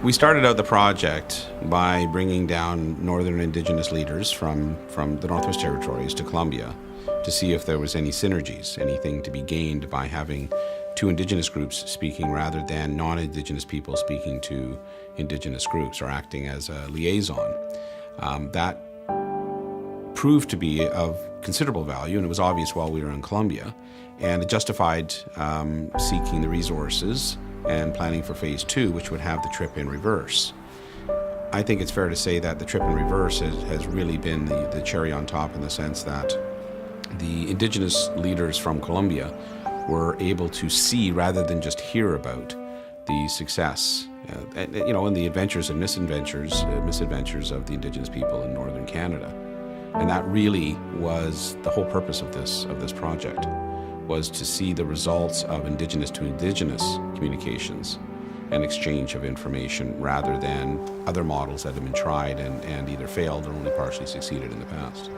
We started out the project by bringing down northern Indigenous leaders from the Northwest Territories to Colombia to see if there was any synergies, anything to be gained by having two Indigenous groups speaking rather than non-Indigenous people speaking to Indigenous groups or acting as a liaison. That proved to be of considerable value, and it was obvious while we were in Colombia, and it justified seeking the resources and planning for phase 2, which would have the trip in reverse. I think it's fair to say that the trip in reverse has really been the cherry on top in the sense that the Indigenous leaders from Colombia were able to see rather than just hear about the success and the adventures and misadventures of the Indigenous people in northern Canada. And that really was the whole purpose of this project, was to see the results of Indigenous to Indigenous communications and exchange of information rather than other models that have been tried and either failed or only partially succeeded in the past.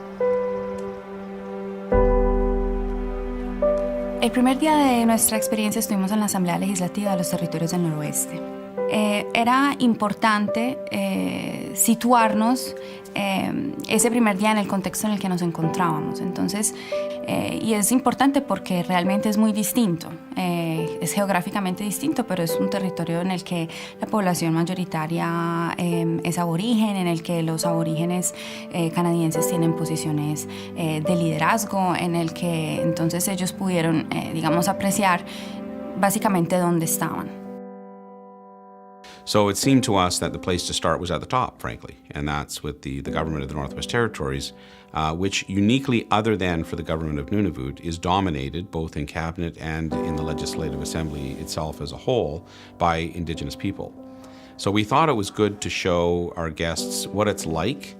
El primer día de nuestra experiencia estuvimos en la Asamblea Legislativa de los Territorios del Noroeste. Era importante situarnos ese primer día en el contexto en el que nos encontrábamos. Entonces, y es importante porque realmente es muy distinto. Es geográficamente distinto, pero es un territorio en el que la población mayoritaria es aborigen, en el que los aborígenes canadienses tienen posiciones de liderazgo, en el que entonces ellos pudieron, apreciar básicamente dónde estaban. So it seemed to us that the place to start was at the top, frankly, and that's with the government of the Northwest Territories, which uniquely, other than for the government of Nunavut, is dominated both in cabinet and in the Legislative Assembly itself as a whole by Indigenous people. So we thought it was good to show our guests what it's like,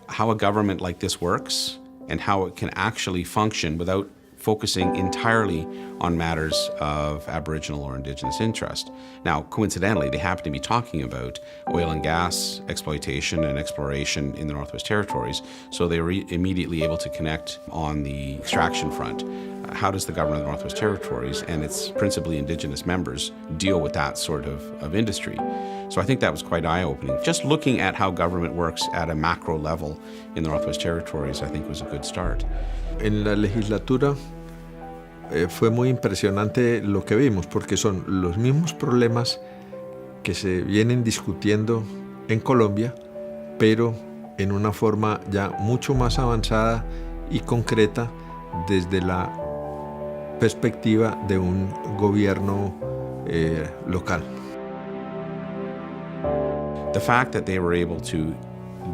how a government like this works, and how it can actually function without focusing entirely on matters of Aboriginal or Indigenous interest. Now, coincidentally, they happen to be talking about oil and gas exploitation and exploration in the Northwest Territories, so they were immediately able to connect on the extraction front. How does the government of the Northwest Territories and its principally Indigenous members deal with that sort of industry? So I think that was quite eye-opening. Just looking at how government works at a macro level in the Northwest Territories, I think was a good start. En la legislatura fue muy impresionante lo que vimos, porque son los mismos problemas que se vienen discutiendo en Colombia, pero en una forma ya mucho más avanzada y concreta desde la perspectiva de un gobierno local. The fact that they were able to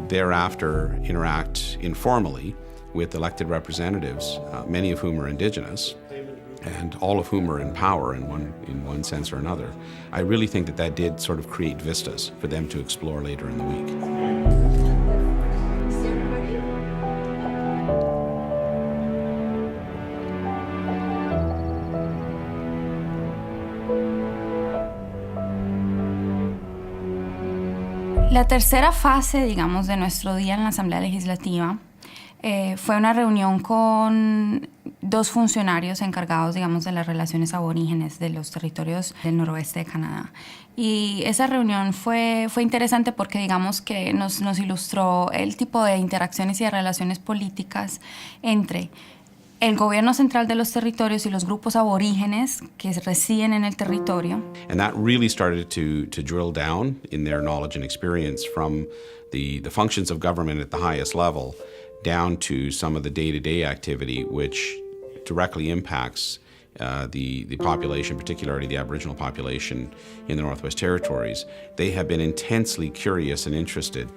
thereafter interact informally with elected representatives, many of whom are Indigenous, and all of whom are in power in one sense or another, I really think that did sort of create vistas for them to explore later in the week. La tercera fase, de nuestro día en la Asamblea Legislativa fue una reunión con dos funcionarios encargados, de las relaciones aborígenes de los territorios del noroeste de Canadá. Y esa reunión fue interesante porque, que nos ilustró el tipo de interacciones y de relaciones políticas entre el gobierno central de los territorios y los grupos aborígenes que residen en el territorio. And that really started to drill down in their knowledge and experience from the functions of government at the highest level down to some of the day-to-day activity which directly impacts the population, particularly the Aboriginal population in the Northwest Territories. They have been intensely curious and interested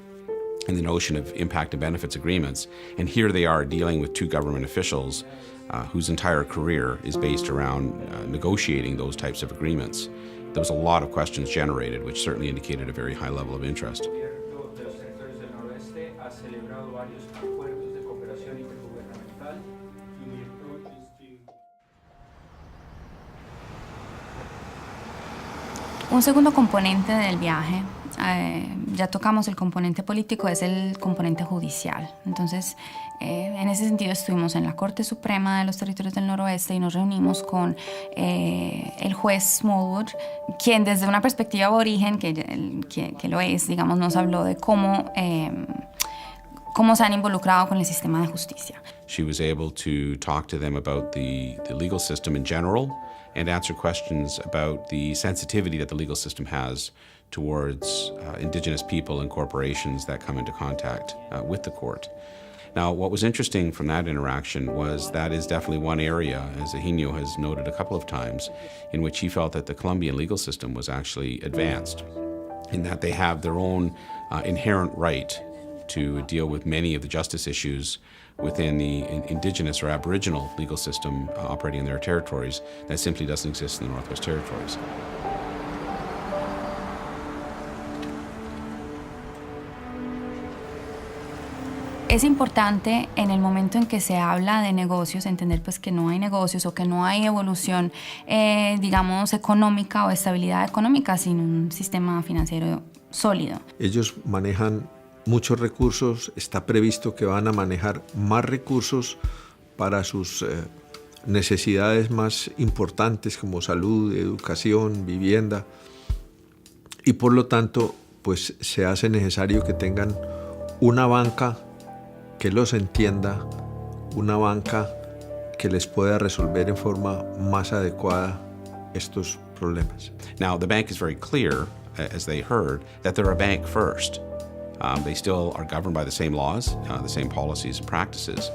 in the notion of impact and benefits agreements, and here they are dealing with two government officials whose entire career is based around negotiating those types of agreements. There was a lot of questions generated, which certainly indicated a very high level of interest. Un segundo componente del viaje ya tocamos el componente político, es el componente judicial. Entonces, en ese sentido estuvimos en la Corte Suprema de los Territorios del Noroeste y nos reunimos con el juez Smallwood, quien desde una perspectiva aborigen, que lo es, digamos, nos habló de cómo se han involucrado con el sistema de justicia. She was able to talk to them about the legal system in general and answer questions about the sensitivity that the legal system has towards Indigenous people and corporations that come into contact with the court. Now, what was interesting from that interaction was that is definitely one area, as Eugenio has noted a couple of times, in which he felt that the Colombian legal system was actually advanced, in that they have their own inherent right to deal with many of the justice issues within the Indigenous or Aboriginal legal system operating in their territories that simply doesn't exist in the Northwest Territories. Es importante en el momento en que se habla de negocios entender pues que no hay negocios o que no hay evolución digamos económica o estabilidad económica sin un sistema financiero sólido. Ellos manejan muchos recursos, está previsto que van a manejar más recursos para sus necesidades más importantes como salud, educación, vivienda, y por lo tanto pues se hace necesario que tengan una banca que los entienda, una banca que les pueda resolver en forma más adecuada estos problemas. Now, the bank is very clear, as they heard, that they're a bank first. They still are governed by the same laws, the same policies and practices,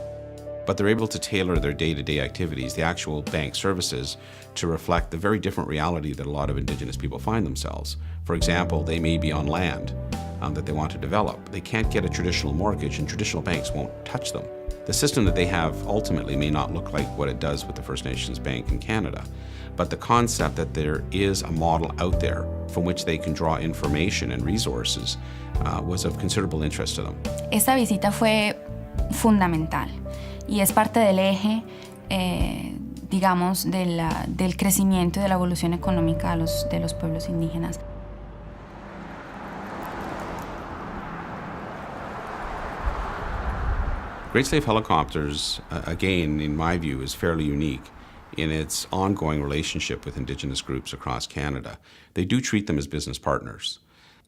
but they're able to tailor their day-to-day activities, the actual bank services, to reflect the very different reality that a lot of Indigenous people find themselves. For example, they may be on land that they want to develop. They can't get a traditional mortgage and traditional banks won't touch them. The system that they have ultimately may not look like what it does with the First Nations Bank in Canada, but the concept that there is a model out there from which they can draw information and resources was of considerable interest to them. Esta visita fue fundamental y es parte del eje digamos del crecimiento y de la evolución económica de los pueblos indígenas. Great Slave Helicopters, again, in my view, is fairly unique in its ongoing relationship with Indigenous groups across Canada. They do treat them as business partners.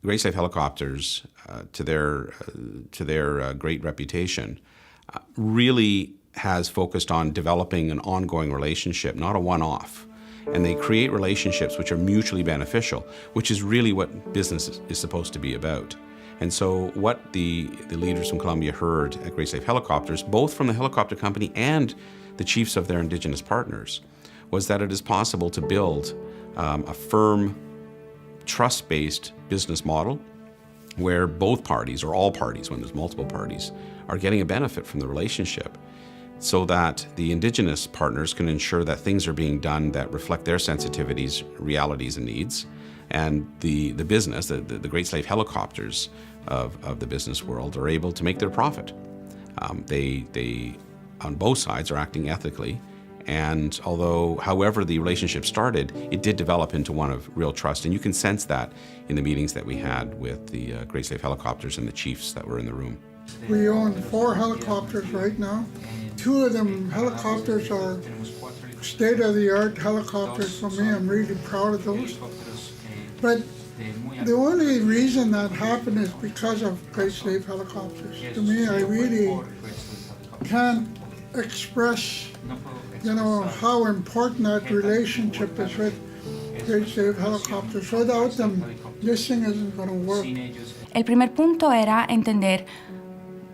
Great Slave Helicopters, to their great reputation, really has focused on developing an ongoing relationship, not a one-off. And they create relationships which are mutually beneficial, which is really what business is supposed to be about. And so what the leaders from Colombia heard at Great Slave Helicopters, both from the helicopter company and the chiefs of their Indigenous partners, was that it is possible to build a firm, trust-based business model where both parties, or all parties when there's multiple parties, are getting a benefit from the relationship, so that the Indigenous partners can ensure that things are being done that reflect their sensitivities, realities, and needs. And the business, the Great Slave Helicopters of the business world, are able to make their profit. They on both sides are acting ethically, and however the relationship started, it did develop into one of real trust, and you can sense that in the meetings that we had with the Great Slave Helicopters and the chiefs that were in the room. We own 4 helicopters right now. 2 of them helicopters are state-of-the-art helicopters for me. I'm really proud of those. But the only reason that happened is because of Great Slave Helicopters. To me, I really can't express, how important that relationship is with Great Slave Helicopters. Without them, this thing isn't going to work. El primer punto era entender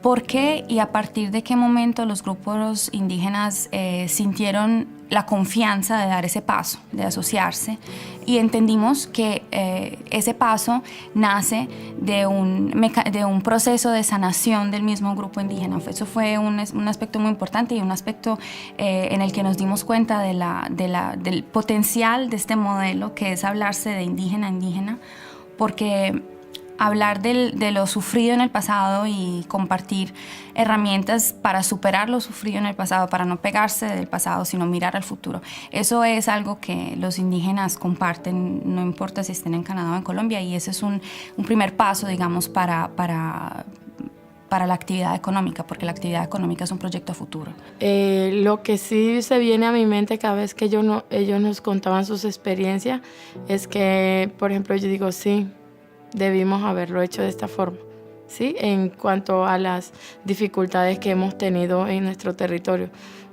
por qué y a partir de qué momento los grupos indígenas sintieron la confianza de dar ese paso, de asociarse, y entendimos que ese paso nace de un proceso de sanación del mismo grupo indígena. Eso fue un aspecto muy importante y un aspecto en el que nos dimos cuenta del potencial de este modelo, que es hablarse de indígena a indígena, porque hablar de lo sufrido en el pasado y compartir herramientas para superar lo sufrido en el pasado, para no pegarse del pasado, sino mirar al futuro. Eso es algo que los indígenas comparten, no importa si estén en Canadá o en Colombia, y ese es un primer paso, digamos, para la actividad económica, porque la actividad económica es un proyecto a futuro. Lo que sí se viene a mi mente cada vez que ellos nos contaban sus experiencias es que, por ejemplo, yo digo, sí, debimos haberlo hecho de esta forma, ¿sí? En cuanto a las dificultades que hemos tenido en nuestro territorio.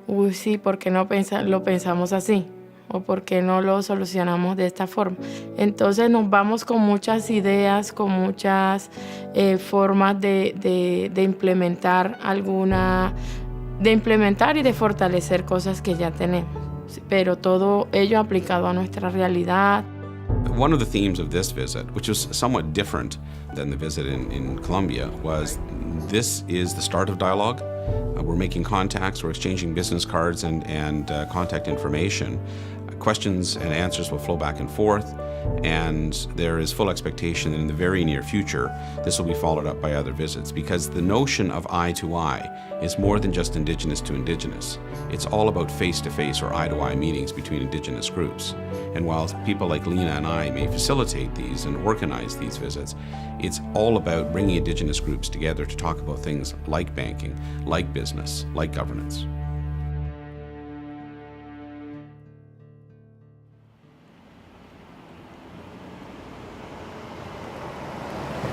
Uy, sí, ¿por qué no lo pensamos así? ¿O por qué no lo solucionamos de esta forma? Entonces nos vamos con muchas ideas, con muchas formas de implementar de implementar y de fortalecer cosas que ya tenemos. Pero todo ello aplicado a nuestra realidad. One of the themes of this visit, which was somewhat different than the visit in Colombia, was this is the start of dialogue. We're making contacts, we're exchanging business cards and contact information. Questions and answers will flow back and forth, and there is full expectation that in the very near future this will be followed up by other visits, because the notion of eye to eye is more than just Indigenous to Indigenous. It's all about face-to-face or eye-to-eye meetings between Indigenous groups. And while people like Lena and I may facilitate these and organize these visits, it's all about bringing Indigenous groups together to talk about things like banking, like business, like governance.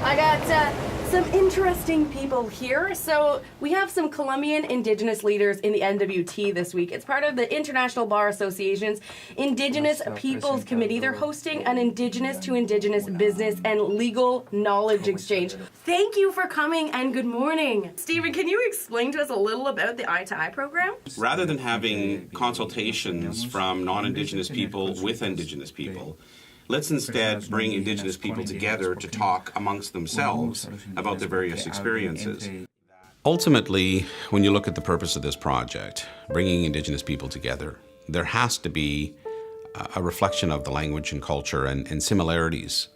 I got some interesting people here. So we have some Colombian Indigenous leaders in the NWT this week. It's part of the International Bar Association's Indigenous Peoples Committee. They're hosting an Indigenous to Indigenous business and legal knowledge exchange. Thank you for coming and good morning. Stephen, can you explain to us a little about the Eye to Eye program? Rather than having consultations from non-Indigenous people with Indigenous people, let's instead bring Indigenous people together to talk amongst themselves about their various experiences. Ultimately, when you look at the purpose of this project, bringing Indigenous people together, there has to be a reflection of the language and culture and similarities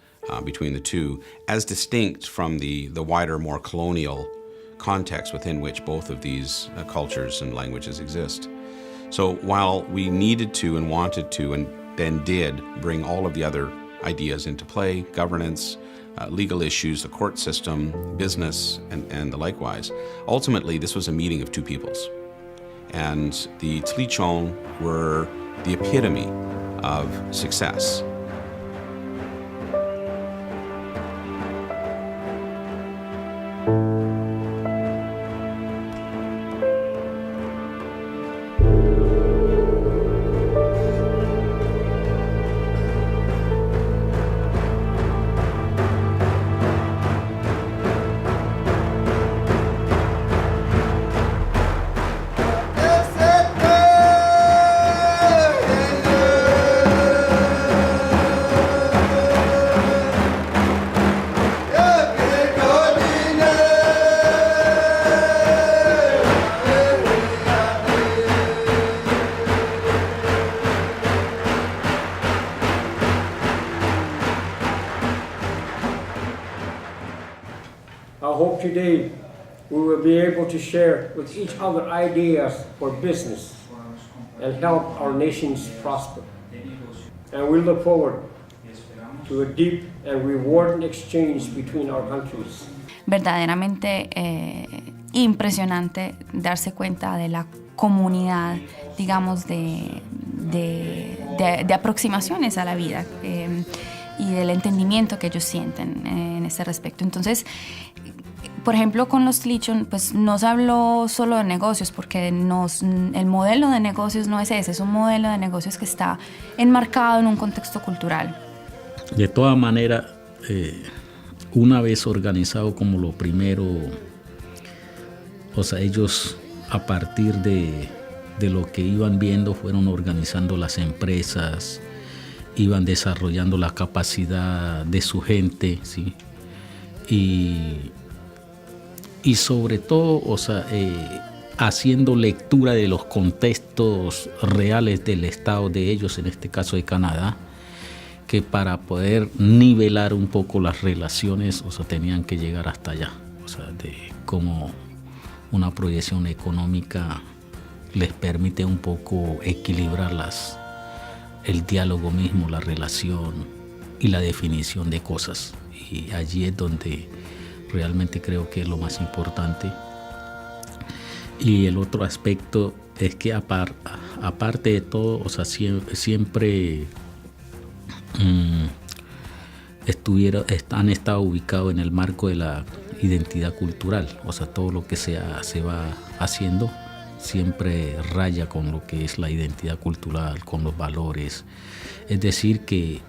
between the two, as distinct from the wider, more colonial context within which both of these cultures and languages exist. So while we needed to and wanted to and then did bring all of the other ideas into play, governance, legal issues, the court system, business, and the likewise. Ultimately, this was a meeting of two peoples. And the Tłįchǫ were the epitome of success. I hope today we will be able to share with each other ideas for business and help our nations prosper. And we look forward to a deep and rewarding exchange between our countries. Verdaderamente impresionante darse cuenta de la comunidad, digamos, de aproximaciones a la vida y del entendimiento que ellos sienten en este respecto. Entonces, por ejemplo, con los Tłįchȯ, pues no se habló solo de negocios, porque el modelo de negocios no es ese, es un modelo de negocios que está enmarcado en un contexto cultural. De todas maneras, una vez organizado como lo primero, o sea, ellos a partir de lo que iban viendo fueron organizando las empresas, iban desarrollando la capacidad de su gente, ¿sí? Y sobre todo, o sea, haciendo lectura de los contextos reales del estado de ellos, en este caso de Canadá, que para poder nivelar un poco las relaciones, o sea, tenían que llegar hasta allá, o sea, de cómo una proyección económica les permite un poco equilibrar el diálogo mismo, la relación y la definición de cosas. Y allí es donde realmente creo que es lo más importante. Y el otro aspecto es que aparte de todo, o sea, siempre han estado ubicados en el marco de la identidad cultural, o sea, todo lo que se va haciendo siempre raya con lo que es la identidad cultural, con los valores. Es decir, que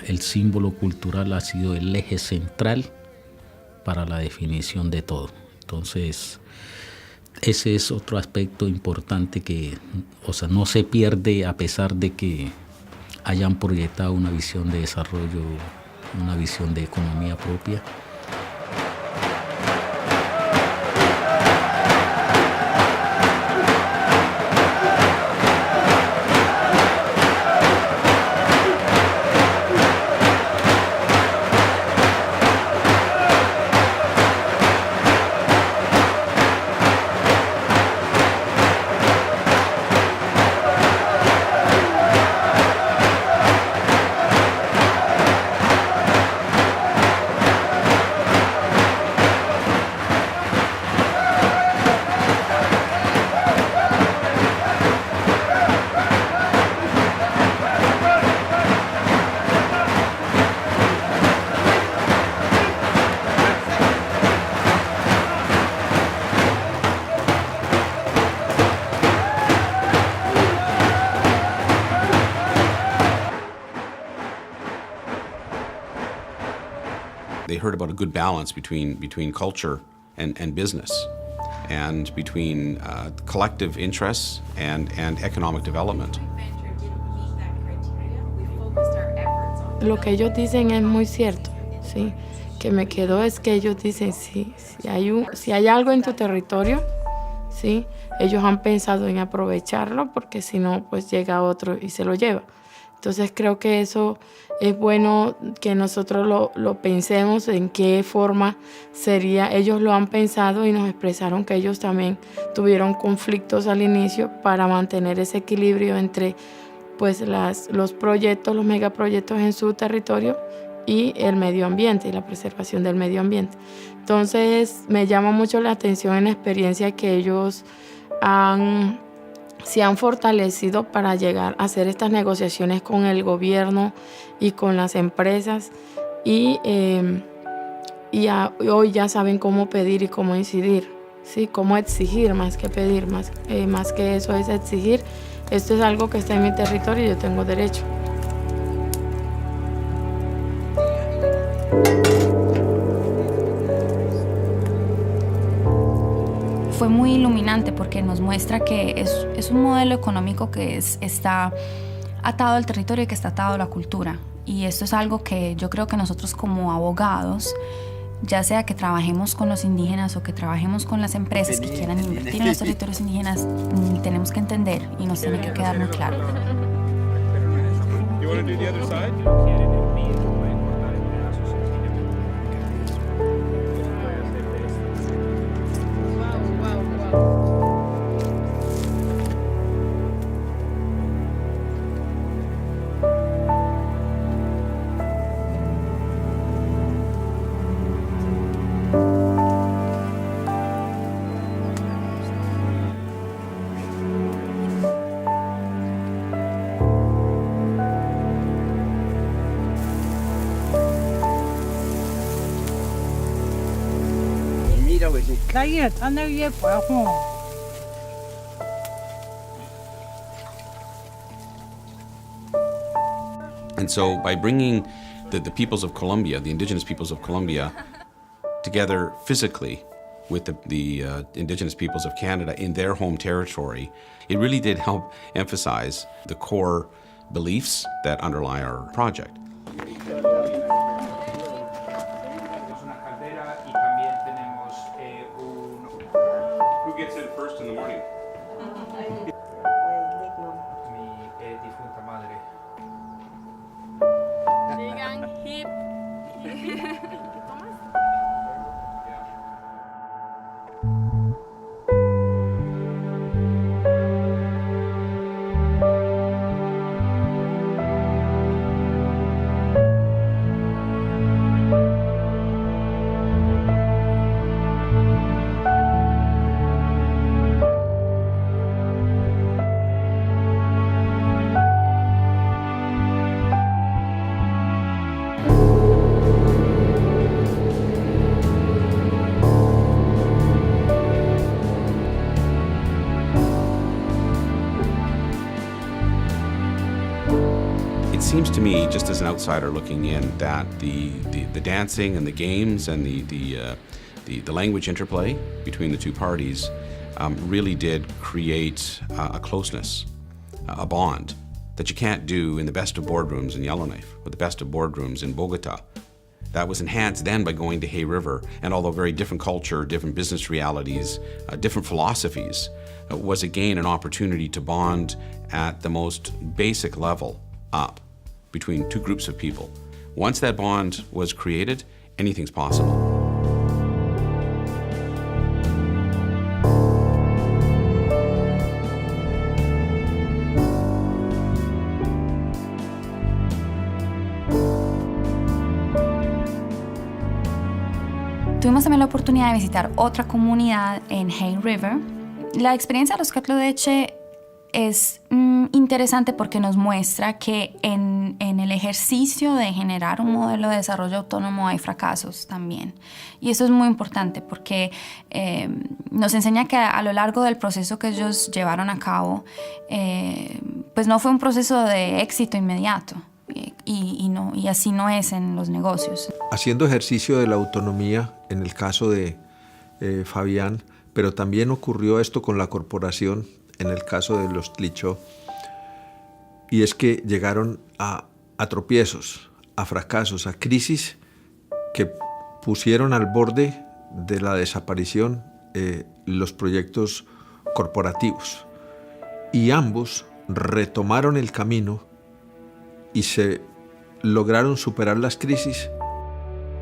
el símbolo cultural ha sido el eje central para la definición de todo. Entonces, ese es otro aspecto importante que, o sea, no se pierde a pesar de que hayan proyectado una visión de desarrollo, una visión de economía propia. They heard about a good balance between culture and business, and between collective interests and economic development. Lo que ellos dicen es muy cierto, ¿sí? Que me quedó es que ellos dicen, sí, si hay algo en tu territorio, ¿sí? Ellos han pensado en aprovecharlo porque si no, pues llega otro y se lo lleva. Entonces creo que eso es bueno que nosotros lo pensemos en qué forma sería. Ellos lo han pensado y nos expresaron que ellos también tuvieron conflictos al inicio para mantener ese equilibrio entre pues los proyectos, los megaproyectos en su territorio y el medio ambiente y la preservación del medio ambiente. Entonces me llama mucho la atención en la experiencia que ellos se han fortalecido para llegar a hacer estas negociaciones con el gobierno y con las empresas y hoy ya saben cómo pedir y cómo incidir, ¿sí? Cómo exigir más que pedir, más que eso es exigir. Esto es algo que está en mi territorio y yo tengo derecho. Fue muy iluminante porque nos muestra que es un modelo económico que está atado al territorio y que está atado a la cultura. Y esto es algo que yo creo que nosotros como abogados, ya sea que trabajemos con los indígenas o que trabajemos con las empresas que quieran invertir en los territorios indígenas, tenemos que entender y nos tiene que quedar muy claro. And so by bringing the peoples of Colombia, the indigenous peoples of Colombia, together physically with the indigenous peoples of Canada in their home territory, it really did help emphasize the core beliefs that underlie our project. Who gets in first in the morning? Mi difunta madre. It seems to me, just as an outsider looking in, that the dancing and the games and the language interplay between the two parties really did create a closeness, a bond that you can't do in the best of boardrooms in Yellowknife or the best of boardrooms in Bogota. That was enhanced then by going to Hay River, and although very different culture, different business realities, different philosophies, was again an opportunity to bond at the most basic level up between two groups of people. Once that bond was created, anything's possible. Tuvimos también la oportunidad de visitar otra comunidad en Hay River. La experiencia de los Kátł'odeeche es interesante porque nos muestra que en el ejercicio de generar un modelo de desarrollo autónomo hay fracasos también. Y eso es muy importante porque nos enseña que a lo largo del proceso que ellos llevaron a cabo, pues no fue un proceso de éxito inmediato. Y así no es en los negocios. Haciendo ejercicio de la autonomía, en el caso de Fabián, pero también ocurrió esto con la corporación, en el caso de los Tłįchło, y es que llegaron a tropiezos, a fracasos, a crisis que pusieron al borde de la desaparición los proyectos corporativos. Y ambos retomaron el camino y se lograron superar las crisis.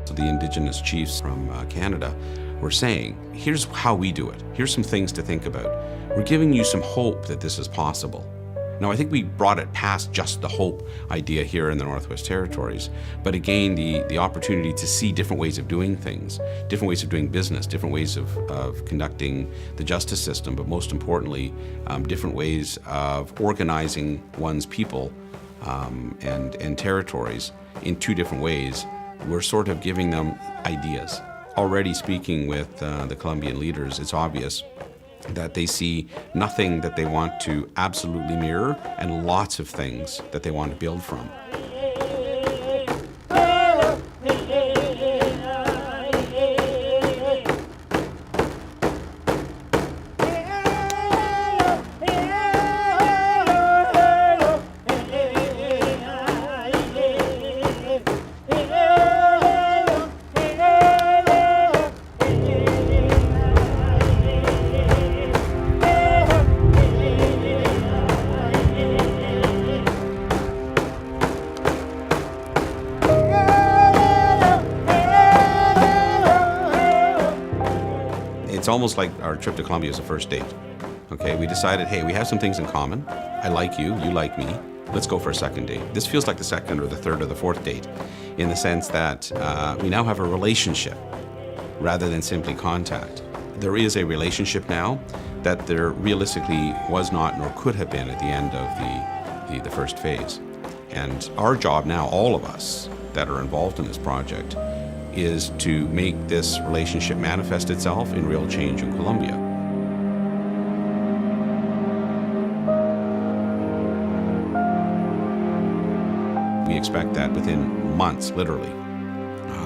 So the Indigenous chiefs from Canada were saying, here's how we do it. Here's some things to think about. We're giving you some hope that this is possible. Now, I think we brought it past just the hope idea here in the Northwest Territories, but again, the opportunity to see different ways of doing things, different ways of doing business, different ways of conducting the justice system, but most importantly, different ways of organizing one's people and territories in two different ways. We're sort of giving them ideas. Already speaking with the Colombian leaders, it's obvious that they see nothing that they want to absolutely mirror and lots of things that they want to build from. It's almost like our trip to Colombia is a first date. Okay, we decided, hey, we have some things in common. I like you, you like me. Let's go for a second date. This feels like the second or the third or the fourth date in the sense that we now have a relationship rather than simply contact. There is a relationship now that there realistically was not nor could have been at the end of the first phase. And our job now, all of us that are involved in this project, is to make this relationship manifest itself in real change in Colombia. We expect that within months, literally,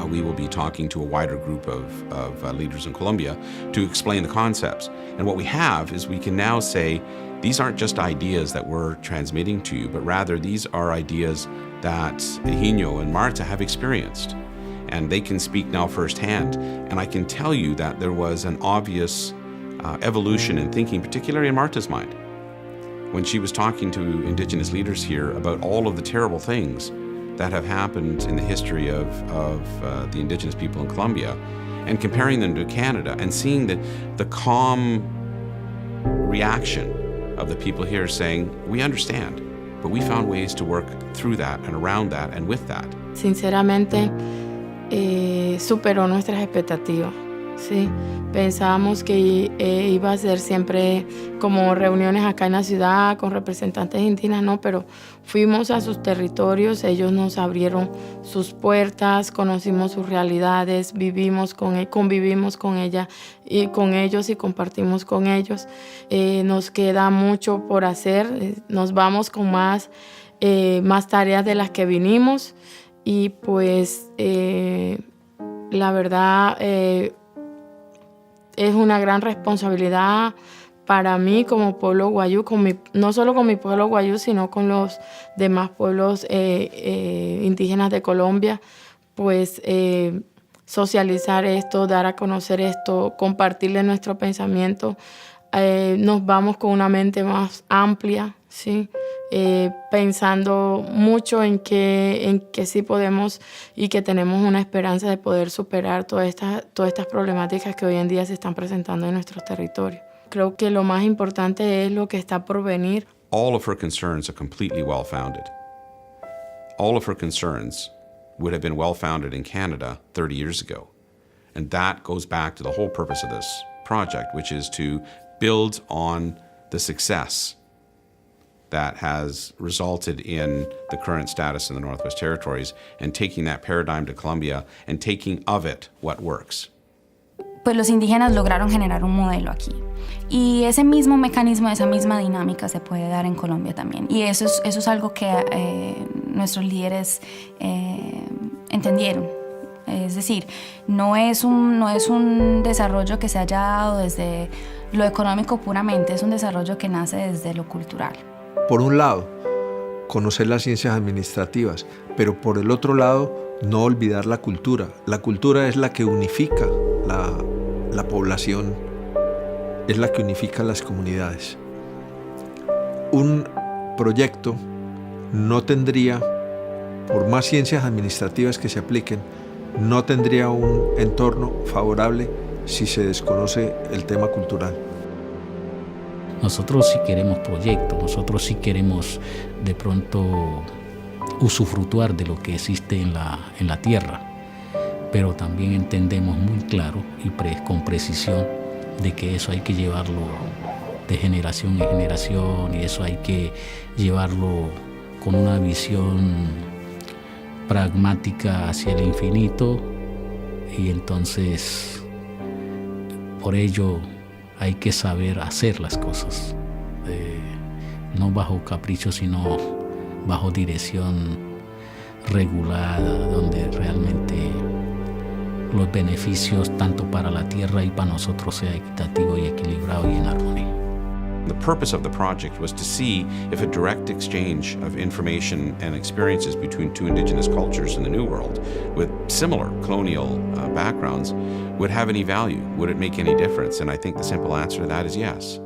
we will be talking to a wider group of leaders in Colombia to explain the concepts. And what we have is we can now say, these aren't just ideas that we're transmitting to you, but rather these are ideas that Tłįchło and Marta have experienced. And they can speak now firsthand. And I can tell you that there was an obvious evolution in thinking, particularly in Marta's mind, when she was talking to Indigenous leaders here about all of the terrible things that have happened in the history of the indigenous people in Colombia and comparing them to Canada and seeing the calm reaction of the people here saying, we understand, but we found ways to work through that and around that and with that. Sinceramente, superó nuestras expectativas. Sí, pensábamos que iba a ser siempre como reuniones acá en la ciudad con representantes indígenas, no, pero fuimos a sus territorios, ellos nos abrieron sus puertas, conocimos sus realidades, convivimos con ella y con ellos y compartimos con ellos. Nos queda mucho por hacer, nos vamos con más tareas de las que vinimos y pues la verdad es una gran responsabilidad para mí como pueblo guayú, no solo con mi pueblo guayú, sino con los demás pueblos indígenas de Colombia, pues socializar esto, dar a conocer esto, compartirle nuestro pensamiento. Nos vamos con una mente más amplia, ¿sí? Pensando mucho en que sí podemos y que tenemos una esperanza de poder superar todas estas problemáticas que hoy en día se están presentando en nuestros territorios. Creo que lo más importante es lo que está por venir. All of her concerns are completely well-founded. All of her concerns would have been well-founded in Canada 30 years ago. And that goes back to the whole purpose of this project, which is to build on the success that has resulted in the current status in the Northwest Territories and taking that paradigm to Colombia and taking of it what works. Pues los indígenas lograron generar un modelo aquí. Y ese mismo mecanismo, esa misma dinámica se puede dar en Colombia también. Y eso es algo que nuestros líderes entendieron. Es decir, no es un desarrollo que se haya dado desde lo económico puramente, es un desarrollo que nace desde lo cultural. Por un lado, conocer las ciencias administrativas, pero por el otro lado, no olvidar la cultura. La cultura es la que unifica la población, es la que unifica las comunidades. Un proyecto no tendría, por más ciencias administrativas que se apliquen, no tendría un entorno favorable si se desconoce el tema cultural. Nosotros sí queremos proyectos, nosotros sí queremos de pronto usufructuar de lo que existe en la tierra, pero también entendemos muy claro y con precisión de que eso hay que llevarlo de generación en generación y eso hay que llevarlo con una visión pragmática hacia el infinito y entonces por ello hay que saber hacer las cosas, no bajo capricho, sino bajo dirección regulada, donde realmente los beneficios tanto para la tierra y para nosotros sea equitativo y equilibrado y en armonía. The purpose of the project was to see if a direct exchange of information and experiences between two indigenous cultures in the New World with similar colonial backgrounds would have any value. Would it make any difference? And I think the simple answer to that is yes.